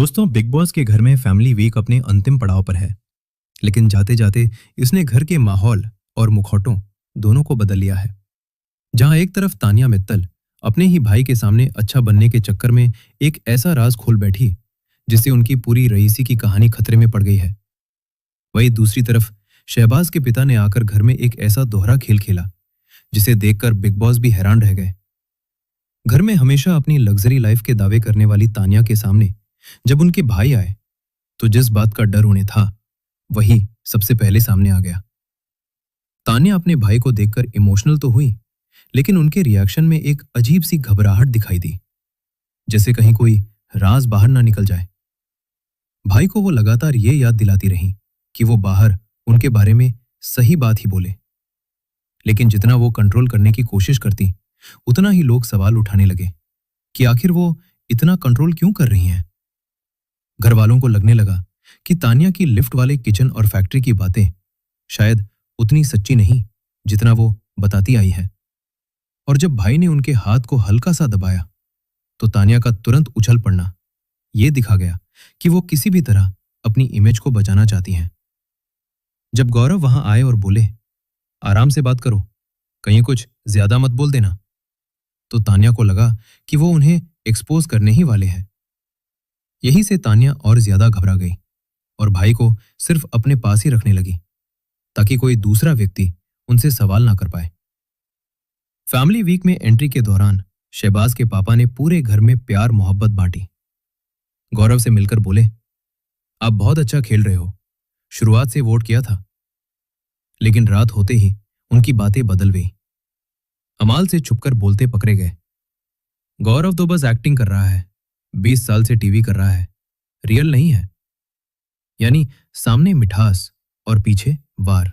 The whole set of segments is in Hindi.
दोस्तों, बिग बॉस के घर में फैमिली वीक अपने अंतिम पड़ाव पर है। लेकिन जाते जाते इसने घर के माहौल और मुखौटों दोनों को बदल लिया है। जहां एक तरफ तानिया मित्तल अपने ही भाई के सामने अच्छा बनने के चक्कर में एक ऐसा राज खोल बैठी जिससे उनकी पूरी रईसी की कहानी खतरे में पड़ गई है, वहीं दूसरी तरफ शहबाज के पिता ने आकर घर में एक ऐसा दोहरा खेल खेला जिसे देखकर बिग बॉस भी हैरान रह गए। घर में हमेशा अपनी लग्जरी लाइफ के दावे करने वाली तानिया के सामने जब उनके भाई आए तो जिस बात का डर उन्हें था वही सबसे पहले सामने आ गया। तानिया अपने भाई को देखकर इमोशनल तो हुई, लेकिन उनके रिएक्शन में एक अजीब सी घबराहट दिखाई दी, जैसे कहीं कोई राज बाहर ना निकल जाए। भाई को वो लगातार ये याद दिलाती रही कि वो बाहर उनके बारे में सही बात ही बोले, लेकिन जितना वो कंट्रोल करने की कोशिश करती उतना ही लोग सवाल उठाने लगे कि आखिर वो इतना कंट्रोल क्यों कर रही हैं। घर वालों को लगने लगा कि तानिया की लिफ्ट वाले किचन और फैक्ट्री की बातें शायद उतनी सच्ची नहीं जितना वो बताती आई है। और जब भाई ने उनके हाथ को हल्का सा दबाया तो तानिया का तुरंत उछल पड़ना ये दिखा गया कि वो किसी भी तरह अपनी इमेज को बचाना चाहती हैं। जब गौरव वहां आए और बोले, आराम से बात करो, कहीं कुछ ज्यादा मत बोल देना, तो तानिया को लगा कि वो उन्हें एक्सपोज करने ही वाले हैं। यहीं से तानिया और ज्यादा घबरा गई और भाई को सिर्फ अपने पास ही रखने लगी ताकि कोई दूसरा व्यक्ति उनसे सवाल ना कर पाए। फैमिली वीक में एंट्री के दौरान शहबाज के पापा ने पूरे घर में प्यार मोहब्बत बांटी। गौरव से मिलकर बोले, आप बहुत अच्छा खेल रहे हो, शुरुआत से वोट किया था। लेकिन रात होते ही उनकी बातें बदल गई। अमाल से छुपकर बोलते पकड़े गए। गौरव तो बस एक्टिंग कर रहा है, 20 साल से टीवी कर रहा है, रियल नहीं है। यानी सामने मिठास और पीछे वार।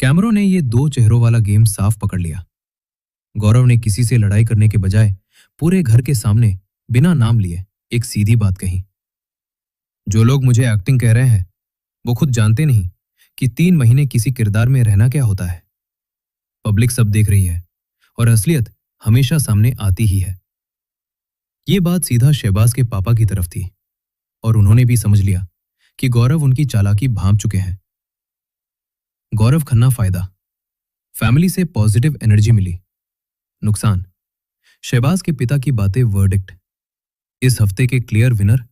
कैमरों ने ये दो चेहरों वाला गेम साफ पकड़ लिया। गौरव ने किसी से लड़ाई करने के बजाय पूरे घर के सामने बिना नाम लिए एक सीधी बात कही, जो लोग मुझे एक्टिंग कह रहे हैं वो खुद जानते नहीं कि 3 महीने किसी किरदार में रहना क्या होता है। पब्लिक सब देख रही है और असलियत हमेशा सामने आती ही है। ये बात सीधा शहबाज के पापा की तरफ थी और उन्होंने भी समझ लिया कि गौरव उनकी चालाकी भांप चुके हैं। गौरव खन्ना फायदा, फैमिली से पॉजिटिव एनर्जी मिली। नुकसान, शहबाज के पिता की बातें वर्डिक्ट। इस हफ्ते के क्लियर विनर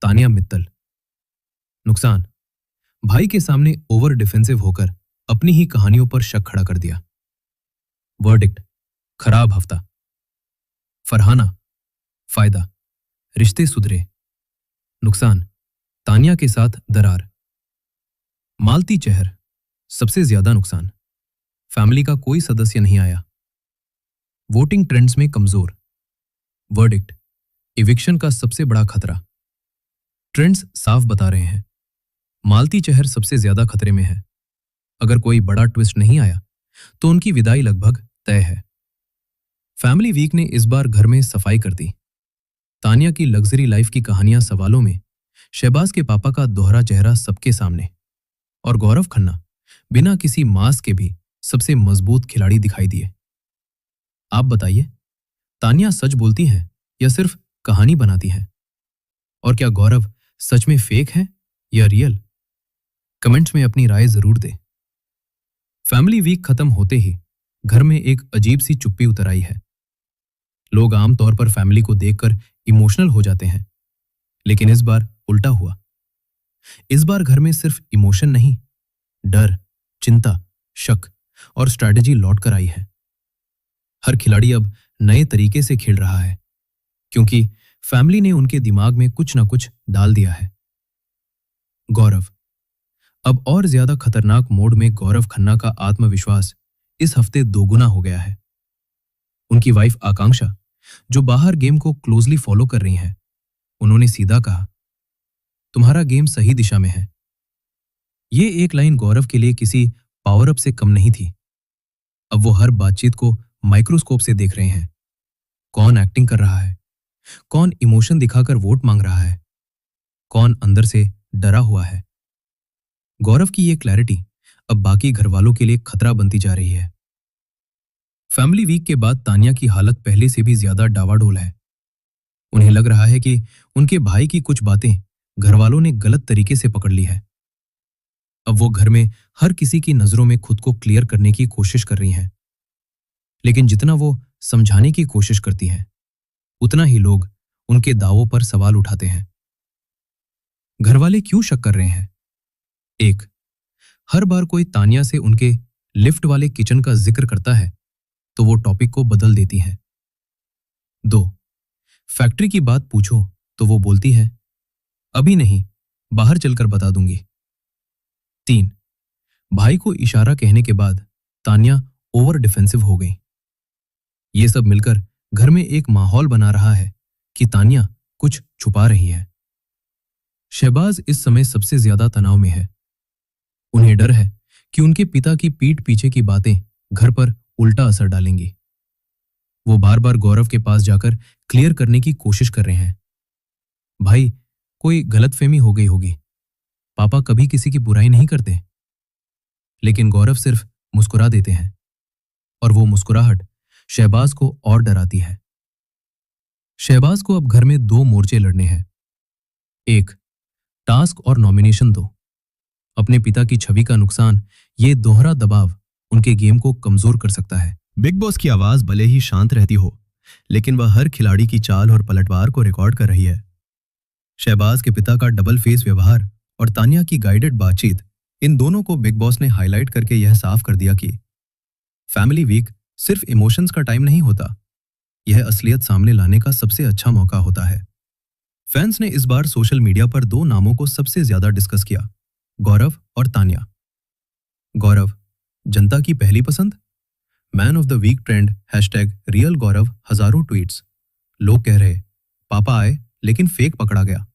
तानिया मित्तल। नुकसान, भाई के सामने ओवर डिफेंसिव होकर अपनी ही कहानियों पर शक खड़ा कर दिया। वर्डिक्ट, खराब हफ्ता। फरहाना, फायदा, रिश्ते सुधरे। नुकसान, तानिया के साथ दरार। मालती चहर, सबसे ज्यादा नुकसान, फैमिली का कोई सदस्य नहीं आया। वोटिंग ट्रेंड्स में कमजोर। वर्डिक्ट, इविक्शन का सबसे बड़ा खतरा। ट्रेंड्स साफ बता रहे हैं, मालती चहर सबसे ज्यादा खतरे में है। अगर कोई बड़ा ट्विस्ट नहीं आया तो उनकी विदाई लगभग तय है। फैमिली वीक ने इस बार घर में सफाई कर दी। तानिया की लग्जरी लाइफ की कहानियां सवालों में, शहबाज के पापा का दोहरा चेहरा सबके सामने, और गौरव खन्ना बिना किसी मास्क के भी सबसे मजबूत खिलाड़ी दिखाई दिए। आप बताइए, तानिया सच बोलती हैं या सिर्फ कहानी बनाती हैं? और क्या गौरव सच में फेक है या रियल? कमेंट्स में अपनी राय जरूर दें। फैमिली वीक खत्म होते ही घर में एक अजीब सी चुप्पी उतर आई है। लोग आमतौर पर फैमिली को देखकर इमोशनल हो जाते हैं, लेकिन इस बार उल्टा हुआ। इस बार घर में सिर्फ इमोशन नहीं, डर, चिंता, शक और स्ट्रैटेजी लौट कर आई है। हर खिलाड़ी अब नए तरीके से खेल रहा है, क्योंकि फैमिली ने उनके दिमाग में कुछ ना कुछ डाल दिया है। गौरव, अब और ज्यादा खतरनाक मोड में गौरव खन्ना का आत्मविश्वास इस हफ्ते दोगुना हो गया है। उनकी वाइफ आकांक्षा, जो बाहर गेम को क्लोजली फॉलो कर रही हैं, उन्होंने सीधा कहा, तुम्हारा गेम सही दिशा में है। ये एक लाइन गौरव के लिए किसी पावर अप से कम नहीं थी। अब वो हर बातचीत को माइक्रोस्कोप से देख रहे हैं। कौन एक्टिंग कर रहा है, कौन इमोशन दिखाकर वोट मांग रहा है, कौन अंदर से डरा हुआ है। गौरव की ये क्लैरिटी अब बाकी घर वालों के लिए खतरा बनती जा रही है। फैमिली वीक के बाद तानिया की हालत पहले से भी ज्यादा डावाडोल है। उन्हें लग रहा है कि उनके भाई की कुछ बातें घर वालों ने गलत तरीके से पकड़ ली है। अब वो घर में हर किसी की नजरों में खुद को क्लियर करने की कोशिश कर रही हैं। लेकिन जितना वो समझाने की कोशिश करती हैं, उतना ही लोग उनके दावों पर सवाल उठाते हैं। घर वाले क्यों शक कर रहे हैं? एक, हर बार कोई तानिया से उनके लिफ्ट वाले किचन का जिक्र करता है तो वो टॉपिक को बदल देती हैं। दो, फैक्ट्री की बात पूछो तो वो बोलती है, अभी नहीं, बाहर चलकर बता दूंगी। तीन, भाई को इशारा कहने के बाद तानिया ओवर डिफेंसिव हो गई। ये सब मिलकर घर में एक माहौल बना रहा है कि तानिया कुछ छुपा रही है। शहबाज इस समय सबसे ज्यादा तनाव में है। उन्हें डर है कि उनके पिता की पीठ पीछे की बातें घर पर उल्टा असर डालेंगी। वो बार बार गौरव के पास जाकर क्लियर करने की कोशिश कर रहे हैं। भाई, कोई गलतफहमी हो गई होगी, पापा कभी किसी की बुराई नहीं करते। लेकिन गौरव सिर्फ मुस्कुरा देते हैं और वो मुस्कुराहट शहबाज को और डराती है। शहबाज को अब घर में दो मोर्चे लड़ने हैं। एक, टास्क और नॉमिनेशन दो। अपने पिता की छवि का नुकसान, ये दोहरा दबाव उनके गेम को कमजोर कर सकता है। बिग बॉस की आवाज भले ही शांत रहती हो, लेकिन वह हर खिलाड़ी की चाल और पलटवार को रिकॉर्ड कर रही है। शहबाज के पिता का डबल फेस व्यवहार और तानिया की गाइडेड बातचीत, इन दोनों को बिग बॉस ने हाईलाइट करके यह साफ कर दिया कि फैमिली वीक सिर्फ इमोशंस का टाइम नहीं होता, यह असलियत सामने लाने का सबसे अच्छा मौका होता है। फैंस ने इस बार सोशल मीडिया पर दो नामों को सबसे ज्यादा डिस्कस किया, गौरव और तानिया। गौरव, जनता की पहली पसंद, man of the week trend, #real Gaurav, हजारों ट्वीट्स। लोग कह रहे, पापा आए लेकिन फेक पकड़ा गया।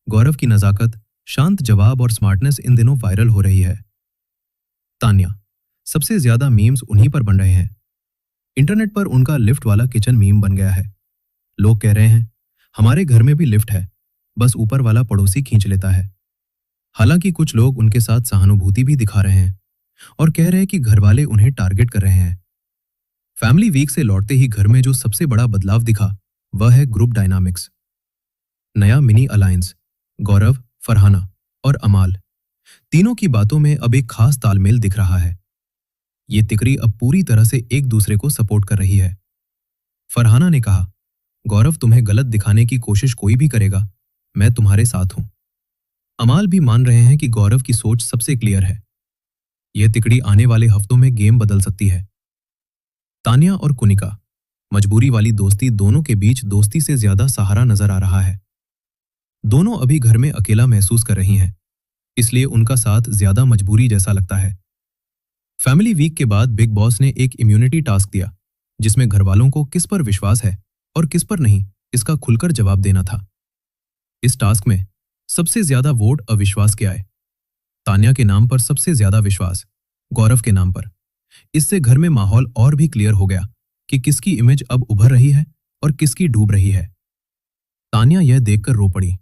गौरव की नजाकत, शांत जवाब और स्मार्टनेस इन दिनों वायरल हो रही है। तानिया, सबसे ज्यादा मीम्स उन्हीं पर बन रहे हैं। इंटरनेट पर उनका लिफ्ट वाला किचन मीम बन गया है। लोग कह रहे हैं, हमारे घर में भी लिफ्ट है, बस ऊपर वाला पड़ोसी खींच लेता है। हालांकि कुछ लोग उनके साथ सहानुभूति भी दिखा रहे हैं और कह रहे हैं कि घरवाले उन्हें टारगेट कर रहे हैं। फैमिली वीक से लौटते ही घर में जो सबसे बड़ा बदलाव दिखा, वह है ग्रुप डायनामिक्स। नया मिनी अलायंस, गौरव, फरहाना और अमाल, तीनों की बातों में अब एक खास तालमेल दिख रहा है। ये तिकड़ी अब पूरी तरह से एक दूसरे को सपोर्ट कर रही है। फरहाना ने कहा, गौरव, तुम्हें गलत दिखाने की कोशिश कोई भी करेगा, मैं तुम्हारे साथ हूं। अमाल भी मान रहे हैं कि गौरव की सोच सबसे क्लियर है। यह तिकड़ी आने वाले हफ्तों में गेम बदल सकती है। तानिया और कुनिका, मजबूरी वाली दोस्ती, दोनों के बीच दोस्ती से ज्यादा सहारा नजर आ रहा है। दोनों अभी घर में अकेला महसूस कर रही हैं, इसलिए उनका साथ ज्यादा मजबूरी जैसा लगता है। फैमिली वीक के बाद बिग बॉस ने एक इम्यूनिटी टास्क दिया, जिसमें घरवालों को किस पर विश्वास है और किस पर नहीं, इसका खुलकर जवाब देना था। इस टास्क में सबसे ज्यादा वोट अविश्वास के आए। तानिया के नाम पर सबसे ज्यादा विश्वास, गौरव के नाम पर। इससे घर में माहौल और भी क्लियर हो गया कि किसकी इमेज अब उभर रही है और किसकी डूब रही है। तानिया यह देखकर रो पड़ी,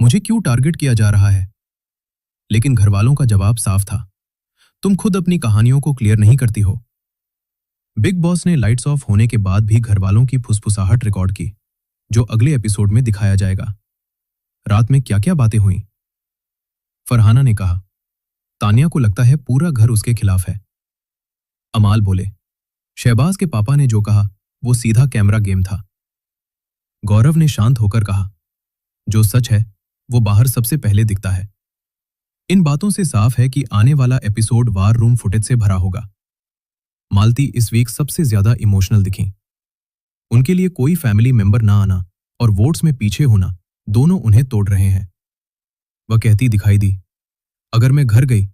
मुझे क्यों टारगेट किया जा रहा है? लेकिन घरवालों का जवाब साफ था, तुम खुद अपनी कहानियों को क्लियर नहीं करती हो। बिग बॉस ने लाइट्स ऑफ होने के बाद भी घरवालों की फुसफुसाहट रिकॉर्ड की, जो अगले एपिसोड में दिखाया जाएगा। रात में क्या क्या बातें हुई? फरहाना ने कहा, तानिया को लगता है पूरा घर उसके खिलाफ है। अमाल बोले, शहबाज के पापा ने जो कहा वो सीधा कैमरा गेम था। गौरव ने शांत होकर कहा, जो सच है वो बाहर सबसे पहले दिखता है। इन बातों से साफ है कि आने वाला एपिसोड वार रूम फुटेज से भरा होगा। मालती इस वीक सबसे ज्यादा इमोशनल दिखी। उनके लिए कोई फैमिली मेंबर ना आना और वोट्स में पीछे होना, दोनों उन्हें तोड़ रहे हैं। वह कहती दिखाई दी, अगर मैं घर गई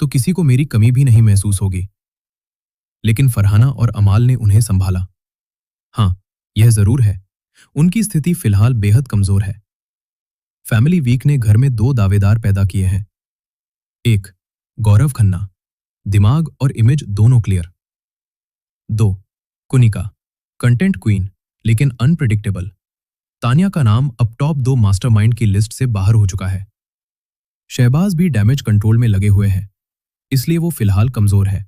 तो किसी को मेरी कमी भी नहीं महसूस होगी। लेकिन फरहाना और अमाल ने उन्हें संभाला। हाँ, यह जरूर है, उनकी स्थिति फिलहाल बेहद कमजोर है। फैमिली वीक ने घर में दो दावेदार पैदा किए हैं। एक, गौरव खन्ना, दिमाग और इमेज दोनों क्लियर। दो, कुनिका, कंटेंट क्वीन लेकिन अनप्रेडिक्टेबल। तानिया का नाम अब टॉप 2 मास्टरमाइंड की लिस्ट से बाहर हो चुका है। शहबाज भी डैमेज कंट्रोल में लगे हुए हैं, इसलिए वो फिलहाल कमजोर है।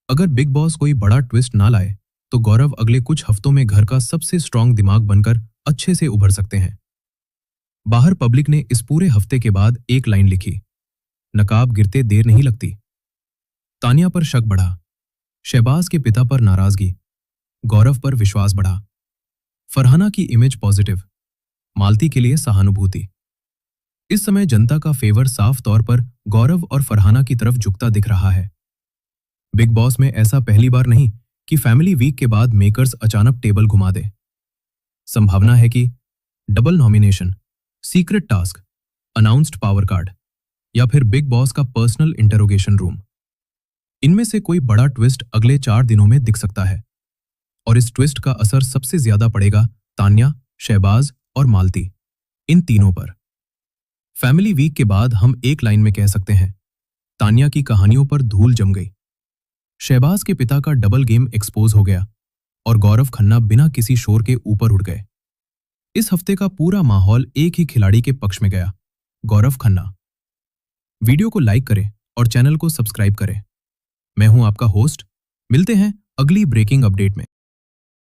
अगर बिग बॉस कोई बड़ा ट्विस्ट ना लाए तो गौरव अगले कुछ हफ्तों में घर का सबसे स्ट्रांग दिमाग बनकर अच्छे से उभर सकते हैं। बाहर पब्लिक ने इस पूरे हफ्ते के बाद एक लाइन लिखी, नकाब गिरते देर नहीं लगती। तानिया पर शक बढ़ा, शहबाज के पिता पर नाराजगी, गौरव पर विश्वास बढ़ा, फरहाना की इमेज पॉजिटिव, मालती के लिए सहानुभूति। इस समय जनता का फेवर साफ तौर पर गौरव और फरहाना की तरफ झुकता दिख रहा है। बिग बॉस में ऐसा पहली बार नहीं कि फैमिली वीक के बाद मेकर्स अचानक टेबल घुमा दे। संभावना है कि double nomination, secret task, announced power card या फिर बिग बॉस का पर्सनल इंटरोगेशन रूम, इनमें से कोई बड़ा ट्विस्ट अगले 4 दिनों में दिख सकता है। और इस ट्विस्ट का असर सबसे ज्यादा पड़ेगा तान्या, शहबाज और मालती, इन तीनों पर। फैमिली वीक के बाद हम एक लाइन में कह सकते हैं, तान्या की कहानियों पर धूल जम गई, शहबाज के पिता का डबल गेम एक्सपोज हो गया और गौरव खन्ना बिना किसी शोर के ऊपर उठ गए। इस हफ्ते का पूरा माहौल एक ही खिलाड़ी के पक्ष में गया, गौरव खन्ना। वीडियो को लाइक करें और चैनल को सब्सक्राइब करें। मैं हूं आपका होस्ट। मिलते हैं अगली ब्रेकिंग अपडेट में।